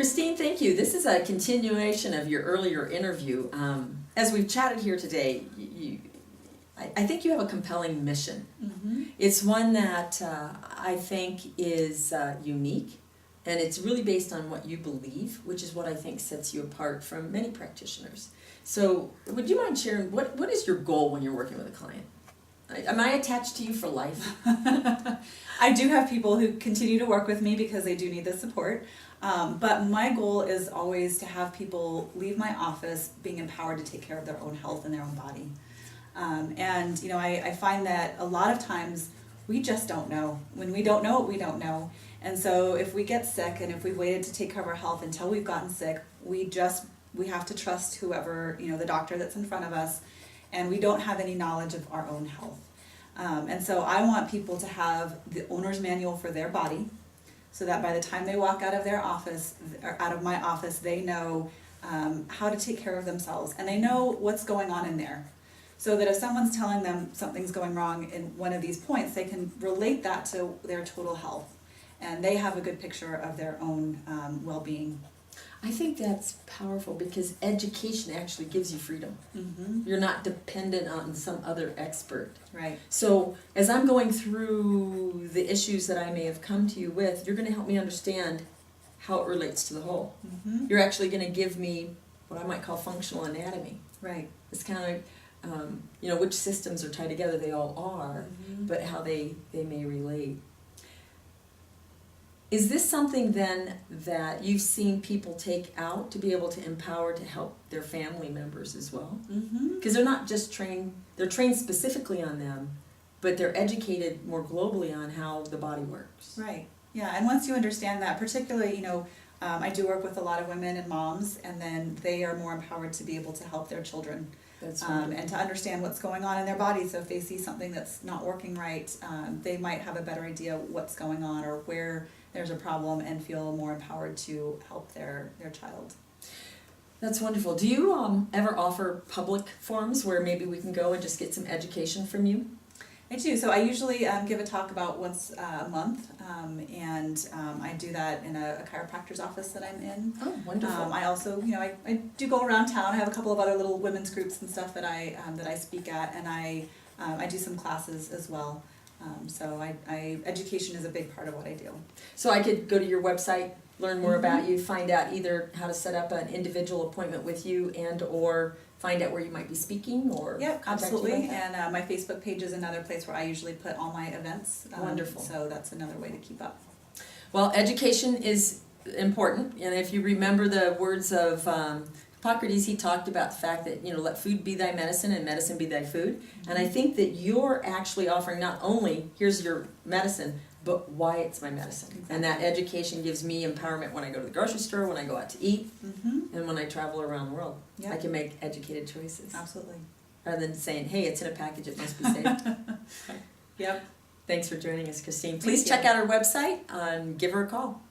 Christine, thank you. This is a continuation of your earlier interview. As we've chatted here today, I think you have a compelling mission. Mm-hmm. It's one that I think is unique, and it's really based on what you believe, which is what I think sets you apart from many practitioners. So would you mind sharing, what is your goal when you're working with a client? Am I attached to you for life? I do have people who continue to work with me because they do need the support. But my goal is always to have people leave my office being empowered to take care of their own health and their own body. And you know, I find that a lot of times we just don't know. When we don't know, we don't know. And so if we get sick and if we waited to take care of our health until we've gotten sick, we have to trust whoever, you know, the doctor that's in front of us, and we don't have any knowledge of our own health. And so I want people to have the owner's manual for their body, so that by the time they walk out of their office, or out of my office, they know how to take care of themselves, and they know what's going on in there. So that if someone's telling them something's going wrong in one of these points, they can relate that to their total health, and they have a good picture of their own well-being. I think that's powerful because education actually gives you freedom. Mm-hmm. You're not dependent on some other expert. Right. So as I'm going through the issues that I may have come to you with, you're going to help me understand how it relates to the whole. Mm-hmm. You're actually going to give me what I might call functional anatomy. Right. It's kind of like, you know, which systems are tied together. They all are, Mm-hmm. but how they may relate. Is this something then that you've seen people take out to be able to empower to help their family members as well? Mm-hmm. Because they're not just trained, they're trained specifically on them, but they're educated more globally on how the body works. Right. Yeah, and once you understand that, particularly, you know, I do work with a lot of women and moms, and then they are more empowered to be able to help their children. That's And to understand what's going on in their body. So if they see something that's not working right, they might have a better idea what's going on or where there's a problem, and feel more empowered to help their child. That's wonderful. Do you ever offer public forums where maybe we can go and just get some education from you? I do. So I usually give a talk about once a month, and I do that in a chiropractor's office that I'm in. Oh, wonderful. I also, you know, I do go around town. I have a couple of other little women's groups and stuff that I speak at, and I do some classes as well. So education is a big part of what I do. So I could go to your website, learn more Mm-hmm. about you, find out either how to set up an individual appointment with you and or find out where you might be speaking or Yep, contact you absolutely. like that? And my Facebook page is another place where I usually put all my events. Wonderful. So that's another way to keep up. Well, education is important, and if you remember the words of Hippocrates, he talked about the fact that, you know, let food be thy medicine and medicine be thy food. Mm-hmm. And I think that you're actually offering not only, here's your medicine, but why it's my medicine. Exactly. And that education gives me empowerment when I go to the grocery store, when I go out to eat, Mm-hmm. and when I travel around the world. Yep. I can make educated choices. Absolutely. Rather than saying, hey, it's in a package, it must be safe. Yep. Thanks for joining us, Christine. Please you. check out our website and give her a call.